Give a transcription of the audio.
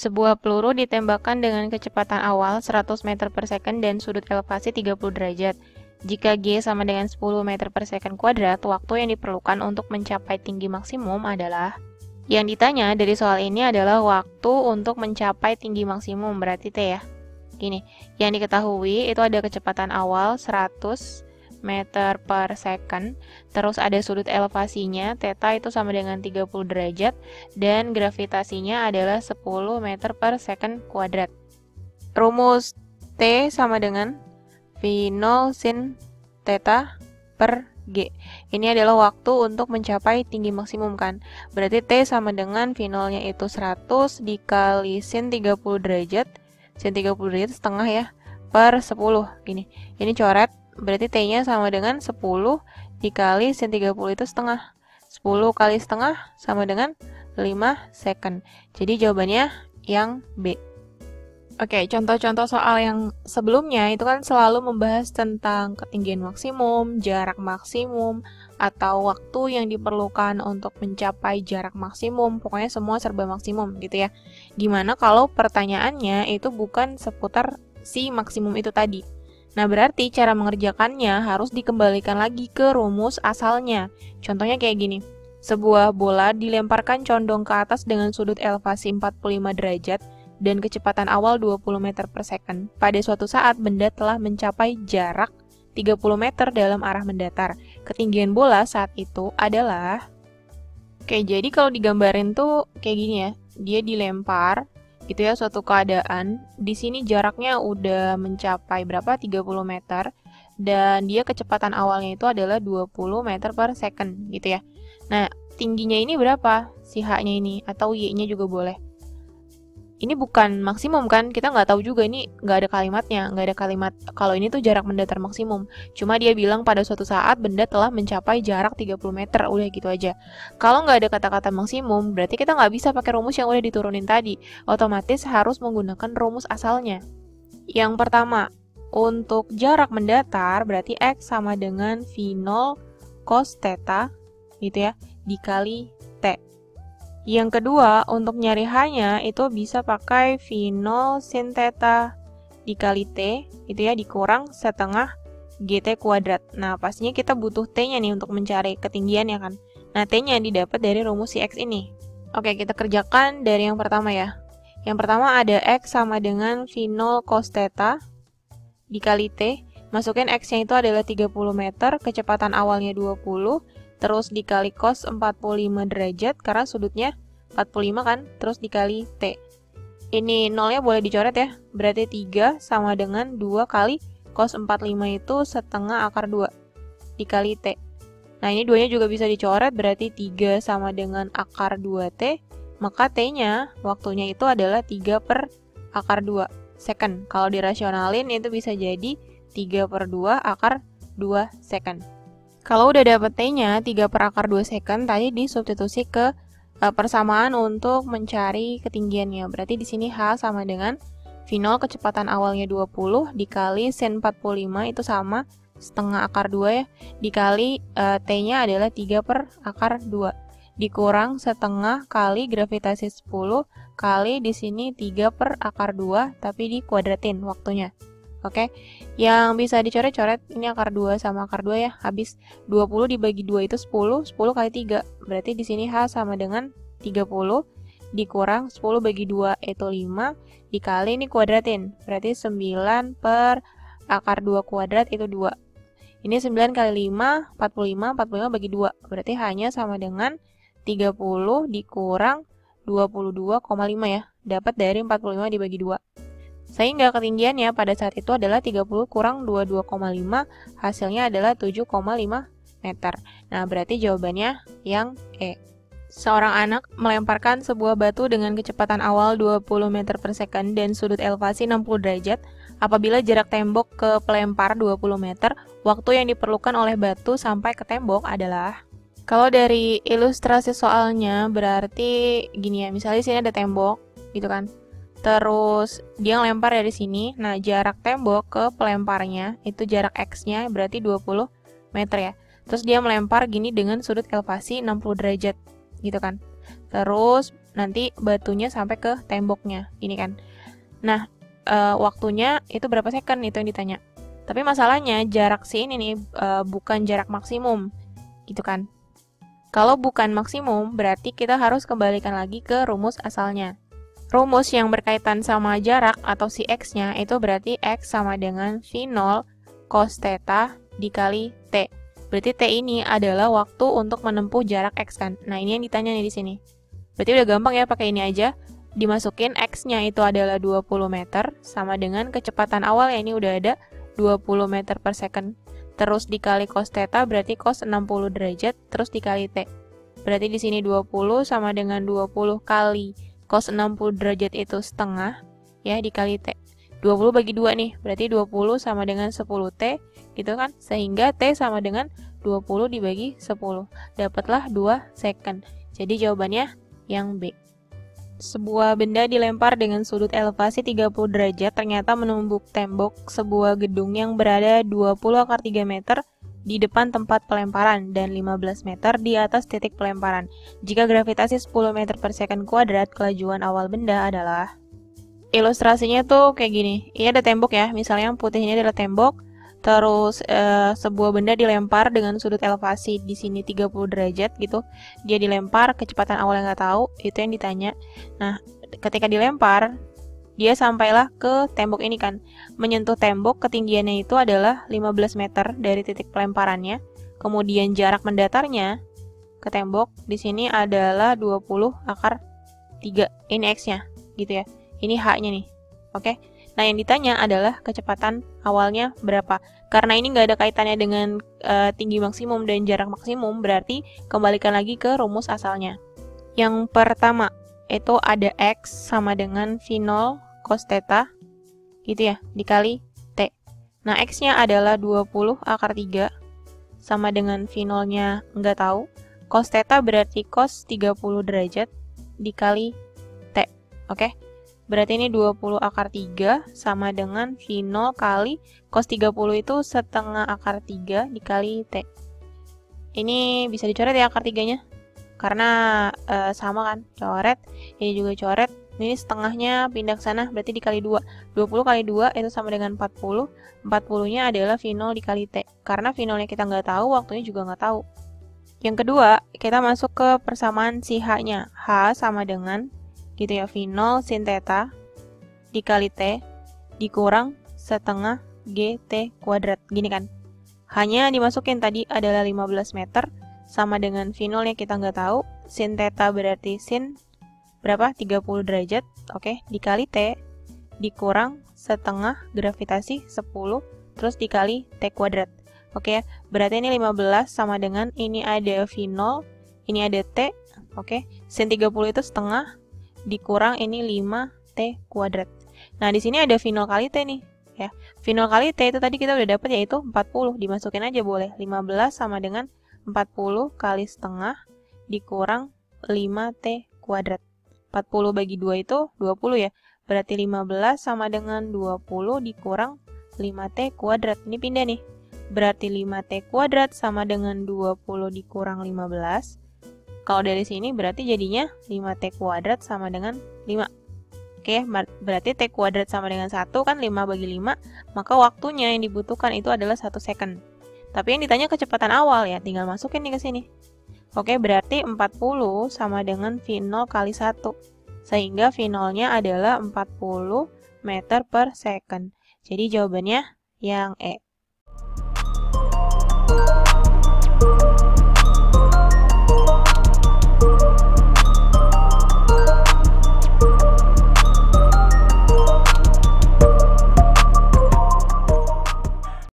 Sebuah peluru ditembakkan dengan kecepatan awal 100 meter per second dan sudut elevasi 30 derajat. Jika G sama dengan 10 meter per second kuadrat, waktu yang diperlukan untuk mencapai tinggi maksimum adalah... Yang ditanya dari soal ini adalah waktu untuk mencapai tinggi maksimum, berarti T ya. Gini, yang diketahui itu ada kecepatan awal 100 meter per second, terus ada sudut elevasinya, theta itu sama dengan 30 derajat, dan gravitasinya adalah 10 meter per second kuadrat. Rumus T sama dengan V0 sin theta per G. Ini adalah waktu untuk mencapai tinggi maksimum kan. Berarti T sama dengan V0-nya itu 100 dikali sin 30 derajat, sin 30 derajat setengah ya, per 10. Gini, ini coret. Berarti T-nya sama dengan 10 dikali sin 30 itu setengah. 10 kali setengah sama dengan 5 second. Jadi jawabannya yang B. Oke, contoh-contoh soal yang sebelumnya itu kan selalu membahas tentang ketinggian maksimum, jarak maksimum, atau waktu yang diperlukan untuk mencapai jarak maksimum. Pokoknya semua serba maksimum gitu ya. Gimana kalau pertanyaannya itu bukan seputar si maksimum itu tadi? Nah, berarti cara mengerjakannya harus dikembalikan lagi ke rumus asalnya. Contohnya kayak gini. Sebuah bola dilemparkan condong ke atas dengan sudut elevasi 45 derajat dan kecepatan awal 20 meter per second. Pada suatu saat, benda telah mencapai jarak 30 meter dalam arah mendatar. Ketinggian bola saat itu adalah... Oke, jadi kalau digambarin tuh kayak gini ya. Dia dilempar gitu ya, suatu keadaan. Di sini jaraknya udah mencapai berapa? 30 meter. Dan dia kecepatan awalnya itu adalah 20 meter per second gitu ya. Nah, tingginya ini berapa? Si H-nya ini, atau Y-nya juga boleh. Ini bukan maksimum kan? Kita nggak tahu juga, ini nggak ada kalimatnya. Nggak ada kalimat kalau ini tuh jarak mendatar maksimum. Cuma dia bilang pada suatu saat benda telah mencapai jarak 30 meter. Udah gitu aja. Kalau nggak ada kata-kata maksimum, berarti kita nggak bisa pakai rumus yang udah diturunin tadi. Otomatis harus menggunakan rumus asalnya. Yang pertama, untuk jarak mendatar berarti X sama dengan V0 cos theta gitu ya, dikali T. Yang kedua, untuk nyari H-nya itu bisa pakai V0 sin theta dikali T, itu ya, dikurang setengah GT kuadrat. Nah, pastinya kita butuh T-nya nih untuk mencari ketinggiannya kan. Nah, T-nya didapat dari rumus si X ini. Oke, kita kerjakan dari yang pertama ya. Yang pertama ada X sama dengan V0 cos theta dikali T. Masukin X-nya itu adalah 30 meter, kecepatan awalnya 20, terus dikali cos 45 derajat, karena sudutnya 45 kan, terus dikali T. Ini nolnya boleh dicoret ya, berarti 3 sama dengan 2 kali cos 45 itu setengah akar 2, dikali T. Nah, ini 2-nya juga bisa dicoret, berarti 3 sama dengan akar 2T, maka T-nya, waktunya itu adalah 3 per akar 2 second. Kalau dirasionalin, itu bisa jadi 3 per 2 akar 2 second. Kalau udah dapet T-nya, 3 per akar 2 second, tadi disubstitusi ke persamaan untuk mencari ketinggiannya. Berarti di sini H sama dengan V0 kecepatan awalnya 20 dikali sin 45 itu sama setengah akar 2 ya, dikali T-nya adalah 3 per akar 2. Dikurang setengah kali gravitasi 10 kali di sini 3 per akar 2 tapi dikuadratin waktunya. Oke, yang bisa dicoret-coret ini akar 2 sama akar 2 ya. Habis 20 dibagi 2 itu 10, 10 kali 3. Berarti di sini H sama dengan 30 dikurang 10 bagi 2 itu 5 dikali ini kuadratin. Berarti 9 per akar 2 kuadrat itu 2. Ini 9 kali 5, 45, 45 bagi 2. Berarti H-nya sama dengan 30 dikurang 22,5 ya. Dapat dari 45 dibagi 2. Sehingga ketinggiannya pada saat itu adalah 30 kurang 22,5, hasilnya adalah 7,5 meter. Nah, berarti jawabannya yang E. Seorang anak melemparkan sebuah batu dengan kecepatan awal 20 meter per second dan sudut elevasi 60 derajat. Apabila jarak tembok ke pelempar 20 meter, waktu yang diperlukan oleh batu sampai ke tembok adalah... Kalau dari ilustrasi soalnya berarti gini ya, misalnya di sini ada tembok gitu kan. Terus dia ngelempar dari sini. Nah, jarak tembok ke pelemparnya itu jarak X-nya berarti 20 meter ya. Terus dia melempar gini dengan sudut elevasi 60 derajat gitu kan. Terus nanti batunya sampai ke temboknya. Ini kan. Nah, waktunya itu berapa second itu yang ditanya. Tapi masalahnya jarak si ini nih bukan jarak maksimum. Gitu kan. Kalau bukan maksimum, berarti kita harus kembalikan lagi ke rumus asalnya. Rumus yang berkaitan sama jarak atau si X-nya itu berarti X sama dengan V0 cos theta dikali T. Berarti T ini adalah waktu untuk menempuh jarak X kan. Nah, ini yang ditanya nih di sini. Berarti udah gampang ya pakai ini aja. Dimasukin X-nya itu adalah 20 meter sama dengan kecepatan awal ya ini udah ada 20 meter per second. Terus dikali cos theta berarti cos 60 derajat, terus dikali T. Berarti di sini 20 sama dengan 20 kali cos 60 derajat itu setengah, ya dikali T. 20 bagi 2 nih, berarti 20 sama dengan 10T, gitu kan? Sehingga T sama dengan 20 dibagi 10. Dapatlah 2 second. Jadi jawabannya yang B. Sebuah benda dilempar dengan sudut elevasi 30 derajat ternyata menumbuk tembok sebuah gedung yang berada 20/3 meter di depan tempat pelemparan dan 15 meter di atas titik pelemparan. Jika gravitasi 10 meter per second kuadrat, kelajuan awal benda adalah... Ilustrasinya tuh kayak gini. Ini ada tembok ya, misalnya yang putih ini adalah tembok. Terus sebuah benda dilempar dengan sudut elevasi di sini 30 derajat gitu. Dia dilempar, kecepatan awal yang nggak tahu, itu yang ditanya. Nah, ketika dilempar, dia sampailah ke tembok ini kan. Menyentuh tembok, ketinggiannya itu adalah 15 meter dari titik pelemparannya. Kemudian jarak mendatarnya ke tembok di sini adalah 20/3. Ini X-nya gitu ya. Ini H-nya nih. Oke. Nah, yang ditanya adalah kecepatan awalnya berapa. Karena ini nggak ada kaitannya dengan tinggi maksimum dan jarak maksimum, berarti kembalikan lagi ke rumus asalnya. Yang pertama, itu ada X sama dengan V0 cos theta, gitu ya, dikali T. Nah, X-nya adalah 20/3, sama dengan V0-nya nggak tahu. Cos theta berarti cos 30 derajat dikali T. Oke? Berarti ini 20/3 sama dengan V0 kali cos 30 itu setengah akar 3 dikali T. Ini bisa dicoret ya akar 3-nya. Karena sama kan, coret. Ini juga coret. Ini setengahnya pindah ke sana, berarti dikali 2. 20 kali 2 itu sama dengan 40. 40-nya adalah V0 dikali T. Karena V0-nya kita nggak tahu, waktunya juga nggak tahu. Yang kedua, kita masuk ke persamaan si H-nya. H sama dengan gitu ya, V0 sin theta dikali T dikurang setengah GT kuadrat. Gini kan. Hanya dimasukin tadi adalah 15 meter sama dengan V0 yang kita nggak tahu. Sin theta berarti sin berapa? 30 derajat. Oke, dikali T dikurang setengah gravitasi 10 terus dikali T kuadrat. Oke, berarti ini 15 sama dengan ini ada V0, ini ada T. Oke, sin 30 itu setengah dikurang ini 5T kuadrat. Nah, di sini ada V0 kali T nih. Ya. V0 kali T itu tadi kita udah dapat yaitu 40. Dimasukin aja boleh. 15 sama dengan 40 kali setengah dikurang 5T kuadrat. 40 bagi 2 itu 20 ya. Berarti 15 sama dengan 20 dikurang 5T kuadrat. Ini pindah nih. Berarti 5T kuadrat sama dengan 20 dikurang 15. Kalau dari sini berarti jadinya 5T kuadrat sama dengan 5. Oke, berarti T kuadrat sama dengan 1 kan 5 bagi 5. Maka waktunya yang dibutuhkan itu adalah 1 second. Tapi yang ditanya kecepatan awal ya, tinggal masukin nih ke sini. Oke, berarti 40 sama dengan V0 kali 1. Sehingga V0-nya adalah 40 meter per second. Jadi jawabannya yang E.